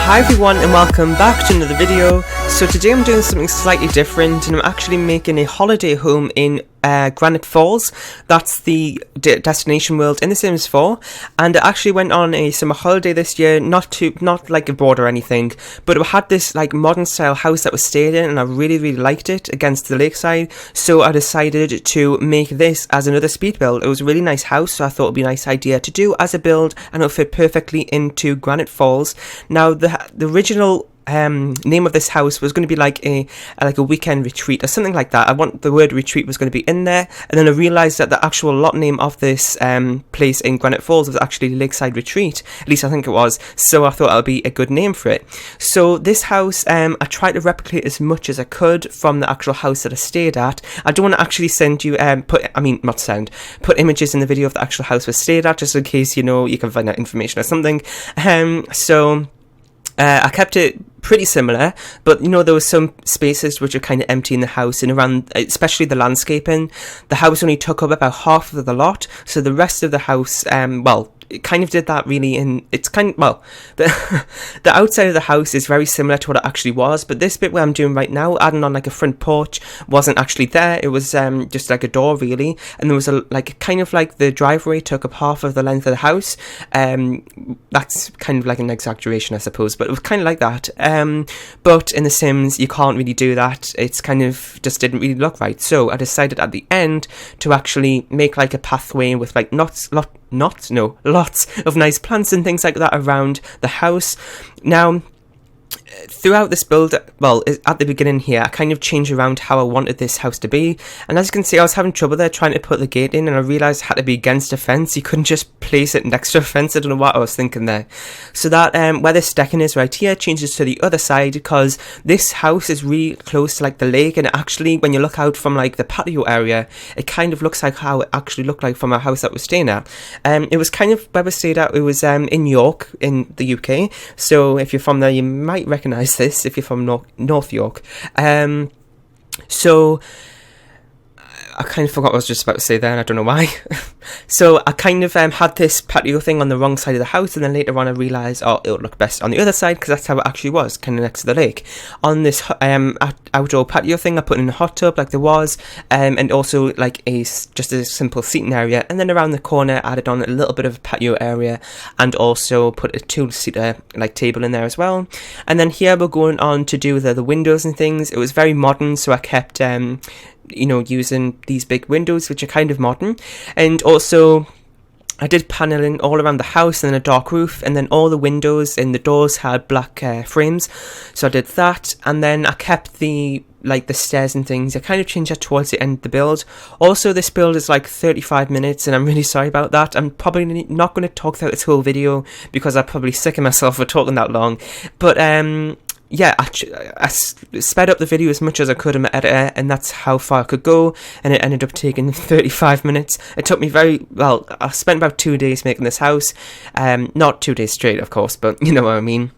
Hi everyone and welcome back to another video. So today I'm doing something slightly different and I'm actually making a holiday home in Granite Falls. That's the destination world in The Sims 4, and I actually went on a summer holiday this year, not like abroad or anything, but it had this like modern style house that was stayed in and I really liked it against the lakeside, so I decided to make this as another speed build. It was a really nice house, so I thought it would be a nice idea to do as a build and it'll fit perfectly into Granite Falls. Now the original name of this house was going to be like a weekend retreat or something like that. I want the word retreat was going to be in there, and then I realised that the actual lot name of this place in Granite Falls was actually Lakeside Retreat, at least I think it was, so I thought that would be a good name for it. So this house, I tried to replicate as much as I could from the actual house that I stayed at. I don't want to actually send you, put images in the video of the actual house we stayed at, just in case, you know, you can find that information or something. I kept it pretty similar, but you know, there were some spaces which are kind of empty in the house, and around, especially the landscaping, the house only took up about half of the lot, so the rest of the house, it kind of did that really, and it's kind of, well, the outside of the house is very similar to what it actually was, but this bit where I'm doing right now, adding on like a front porch, wasn't actually there. It was just like a door really, and there was a kind of like the driveway took up half of the length of the house. That's kind of like an exaggeration, I suppose, but it was kind of like that. But in The Sims, you can't really do that. It's kind of just didn't really look right, so I decided at the end to actually make like a pathway with like lots of nice plants and things like that around the house. Now, throughout this build, well, at the beginning here, I kind of changed around how I wanted this house to be, and as you can see, I was having trouble there trying to put the gate in, and I realised it had to be against a fence. You couldn't just place it next to a fence. I don't know what I was thinking there. So that where this decking is right here changes to the other side, because this house is really close to like the lake, and actually when you look out from like the patio area, it kind of looks like how it actually looked like from our house that we staying at. It was kind of where we stayed at, it was in York in the UK, so if you're from there you might recognise this if you're from North York. So I kind of forgot what I was just about to say there, and I don't know why. So I kind of had this patio thing on the wrong side of the house, and then later on I realised, oh, it would look best on the other side, because that's how it actually was, kind of next to the lake. On this outdoor patio thing, I put in a hot tub like there was, and also like just a simple seating area, and then around the corner added on a little bit of a patio area, and also put a two-seater like table in there as well. And then here we're going on to do the windows and things. It was very modern, so I kept using these big windows, which are kind of modern, and also I did paneling all around the house and then a dark roof, and then all the windows and the doors had black frames, so I did that. And then I kept the stairs and things, I kind of changed that towards the end of the build. Also, this build is like 35 minutes and I'm really sorry about that. I'm probably not going to talk throughout this whole video because I'm probably sick of myself for talking that long, but yeah, I sped up the video as much as I could in my editor, and that's how far I could go, and it ended up taking 35 minutes. It took me I spent about 2 days making this house, not 2 days straight of course, but you know what I mean.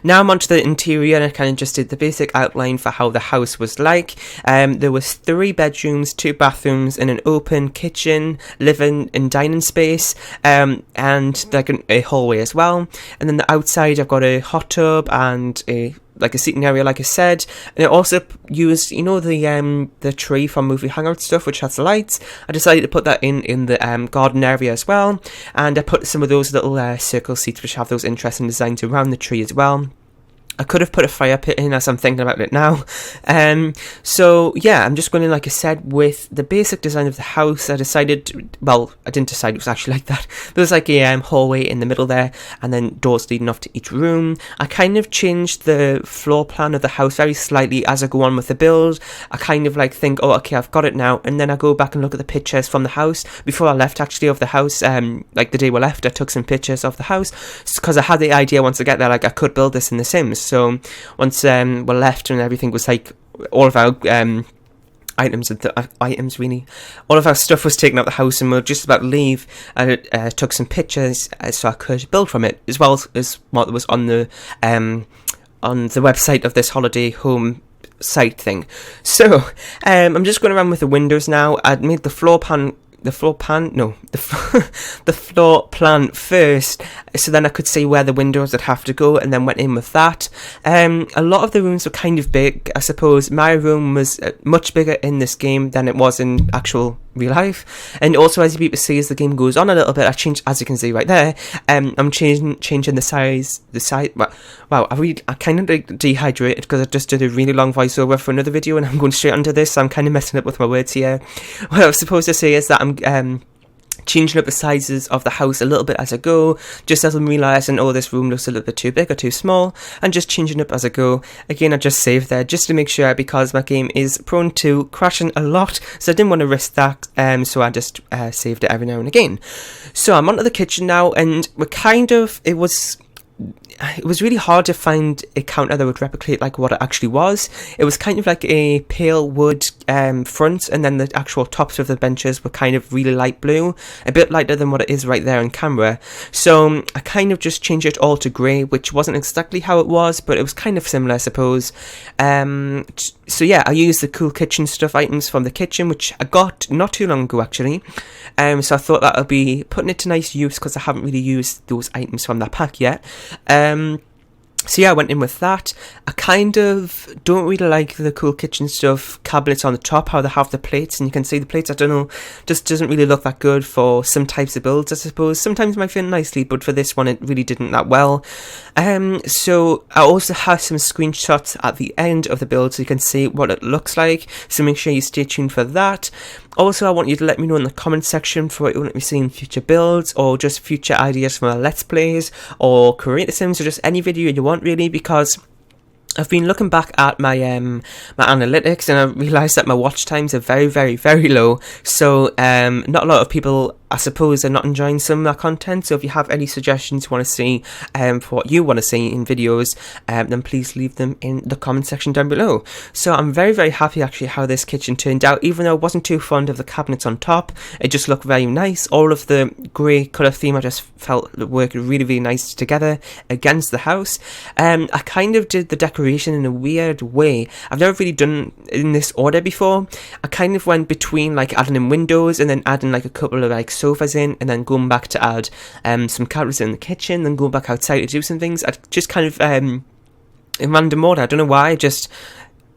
Now I'm onto the interior, and I kind of just did the basic outline for how the house was like. There was 3 bedrooms, 2 bathrooms, and an open kitchen, living and dining space, and like a hallway as well. And then the outside I've got a hot tub and a seating area, like I said, and it also used, you know, the tree from Movie Hangout stuff, which has the lights. I decided to put that in the garden area as well, and I put some of those little circle seats which have those interesting designs around the tree as well. I could have put a fire pit in as I'm thinking about it now. So yeah, I'm just going to, like I said, with the basic design of the house. I decided, well, I didn't decide it was actually like that. There was like a hallway in the middle there, and then doors leading off to each room. I kind of changed the floor plan of the house very slightly as I go on with the build. I kind of think, oh, okay, I've got it now, and then I go back and look at the pictures from the house before I left, actually, of the house. Like the day we left, I took some pictures of the house because I had the idea once I get there, like I could build this in The Sims. So once we left and everything was like, all of our items really, all of our stuff was taken out the house and we were just about to leave, I took some pictures so I could build from it, as well as what was on the website of this holiday home site thing. So I'm just going around with the windows now. I'd made the floor plan floor plan, no, the floor plan first, so then I could see where the windows would have to go, and then went in with that. A lot of the rooms were kind of big. I suppose my room was much bigger in this game than it was in actual real life, and also as you see as the game goes on a little bit, I changed, as you can see right there, I'm changing the size. Wow, I kind of like dehydrated because I just did a really long voiceover for another video, and I'm going straight onto this, so I'm kind of messing up with my words here. What I was supposed to say is that I'm changing up the sizes of the house a little bit as I go, just as I'm realising, oh, this room looks a little bit too big or too small, and just changing up as I go. Again, I just saved there just to make sure, because my game is prone to crashing a lot, so I didn't want to risk that, so I just saved it every now and again. So I'm onto the kitchen now, and it was really hard to find a counter that would replicate like what it actually was. It was kind of like a pale wood front, and then the actual tops of the benches were kind of really light blue, a bit lighter than what it is right there on camera. So I kind of just changed it all to grey, which wasn't exactly how it was, but it was kind of similar, I suppose. So yeah, I used the cool kitchen stuff items from the kitchen, which I got not too long ago actually. So I thought that I'd be putting it to nice use, because I haven't really used those items from that pack yet. So yeah, I went in with that. I kind of don't really like the cool kitchen stuff cabinets on the top, how they have the plates, and you can see the plates, I don't know, just doesn't really look that good for some types of builds, I suppose. Sometimes it might fit nicely, but for this one it really didn't that well. So I also have some screenshots at the end of the build so you can see what it looks like, so make sure you stay tuned for that. Also, I want you to let me know in the comment section for what you want to be seeing in future builds, or just future ideas for my Let's Plays, or Creator Sims, or just any video you want really, because I've been looking back at my my analytics, and I realised that my watch times are very, very, very low. So not a lot of people, I suppose, are not enjoying some of my content. So if you have any suggestions you want to see for what you want to see in videos, then please leave them in the comment section down below. So I'm very, very happy actually how this kitchen turned out. Even though I wasn't too fond of the cabinets on top, it just looked very nice. All of the grey colour theme I just felt worked really, really nice together against the house. I kind of did the decoration in a weird way. I've never really done in this order before. I kind of went between like adding in windows and then adding like a couple of like sofas in, and then going back to add some counters in the kitchen, then going back outside to do some things. I just kind of in random order. I don't know why.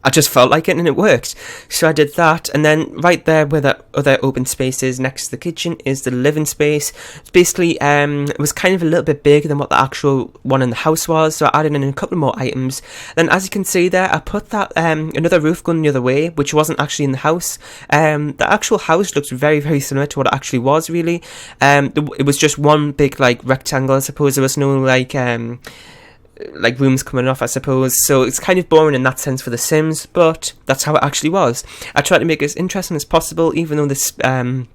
I just felt like it, and it worked. So I did that, and then right there where that other open space is next to the kitchen is the living space. It's basically, it was kind of a little bit bigger than what the actual one in the house was, so I added in a couple more items. Then as you can see there, I put that another roof going the other way, which wasn't actually in the house. The actual house looks very, very similar to what it actually was, really. It was just one big like rectangle, I suppose. There was no like rooms coming off, I suppose, so it's kind of boring in that sense for The Sims, but that's how it actually was. I tried to make it as interesting as possible, even though this the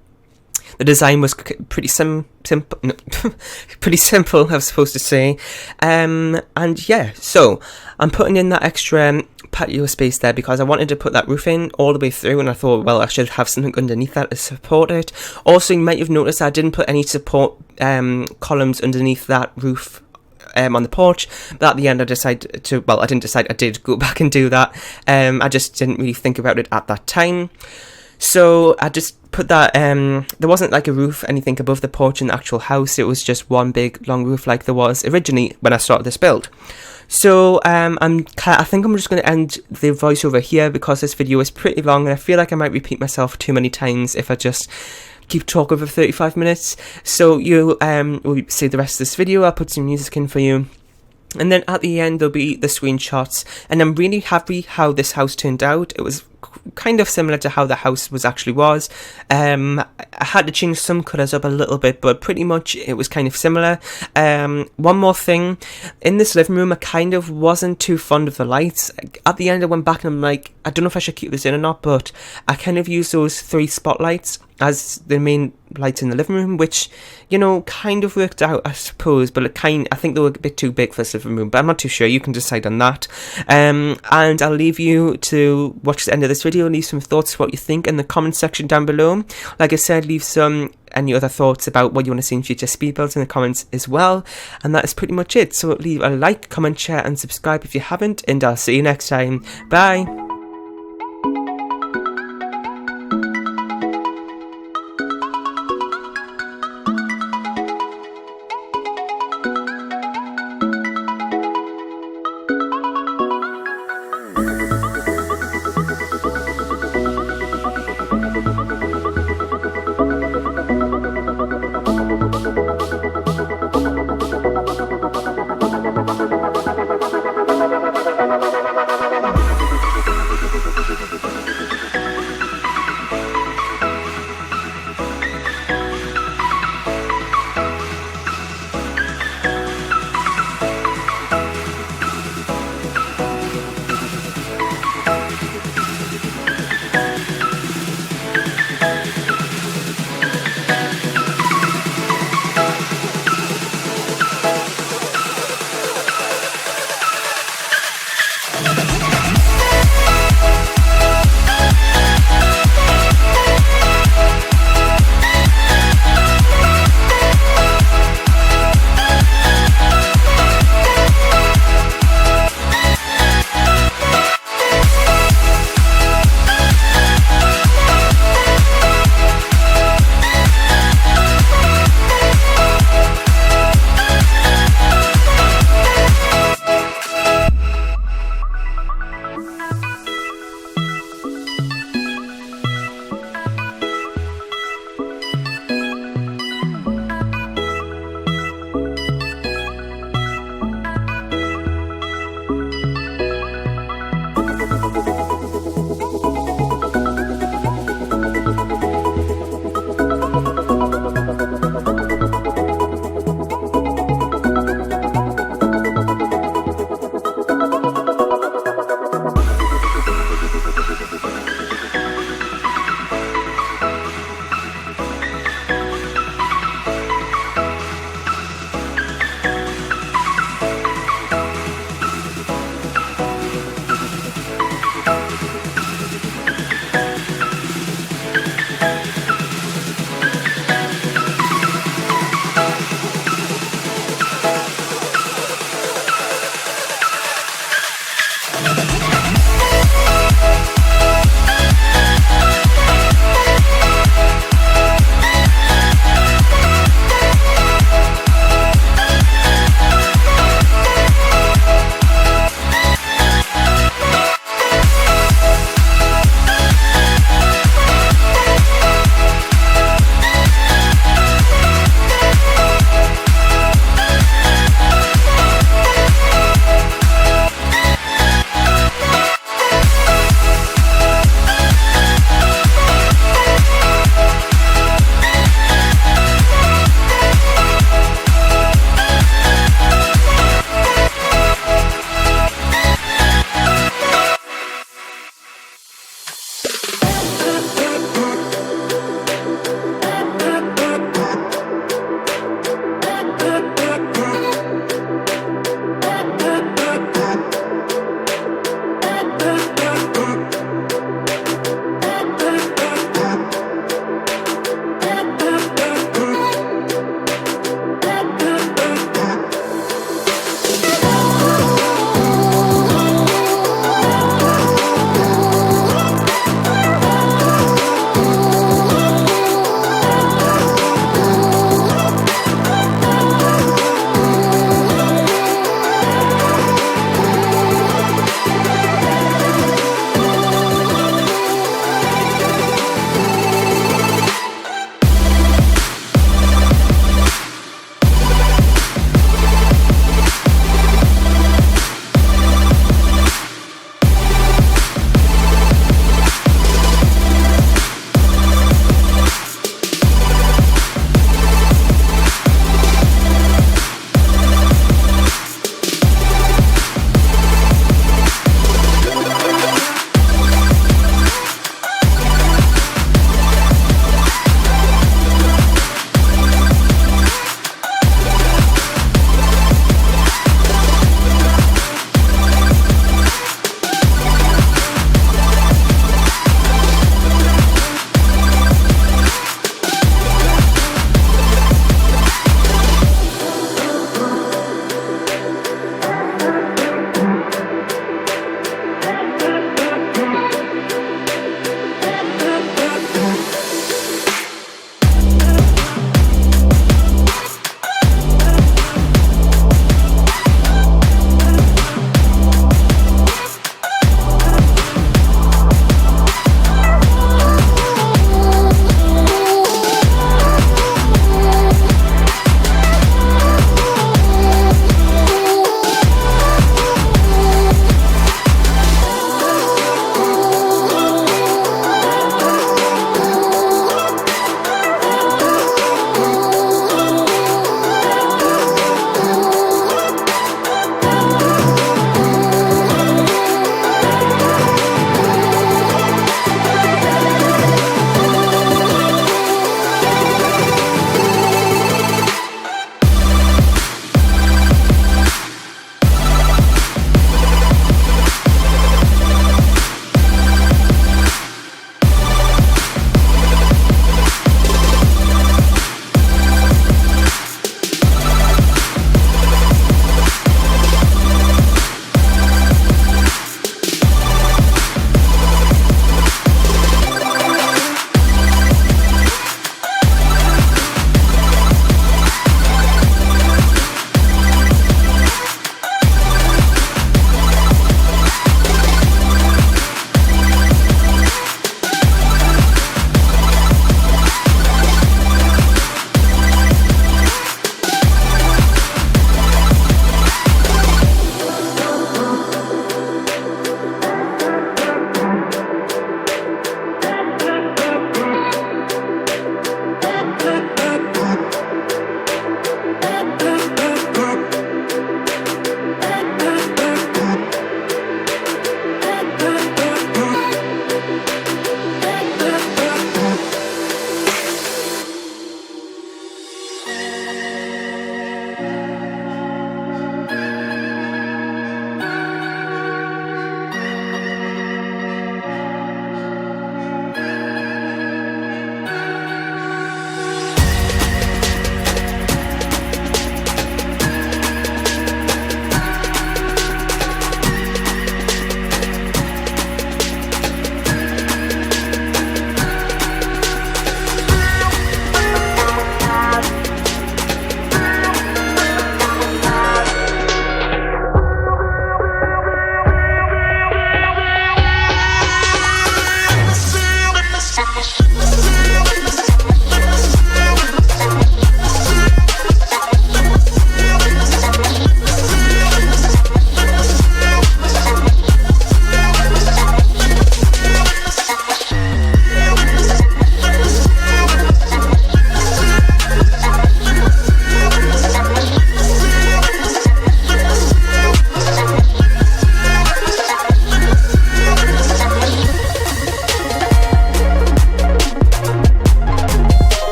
design was pretty simple, pretty simple, I was supposed to say. And yeah, so I'm putting in that extra patio space there because I wanted to put that roof in all the way through, and I thought, well, I should have something underneath that to support it. Also, you might have noticed I didn't put any support columns underneath that roof on the porch, but at the end I decided to, well, I didn't decide, I did go back and do that. I just didn't really think about it at that time, so I just put that, there wasn't like a roof, anything above the porch in the actual house. It was just one big long roof like there was originally when I started this build. So I think I'm just going to end the voiceover here because this video is pretty long, and I feel like I might repeat myself too many times if I just keep talking for 35 minutes. So you will see the rest of this video. I'll put some music in for you, and then at the end there'll be the screenshots. And I'm really happy how this house turned out. It was kind of similar to how the house was. I had to change some colours up a little bit, but pretty much it was kind of similar. One more thing, in this living room I kind of wasn't too fond of the lights. At the end I went back and I'm like, I don't know if I should keep this in or not, but I kind of used those 3 spotlights as the main lights in the living room, which, you know, kind of worked out, I suppose, but I think they were a bit too big for this living room, but I'm not too sure. You can decide on that. And I'll leave you to watch the end of this video, leave some thoughts what you think in the comment section down below. Like I said, leave any other thoughts about what you want to see in future speed builds in the comments as well. And that is pretty much it. So leave a like, comment, share and subscribe if you haven't, and I'll see you next time. Bye.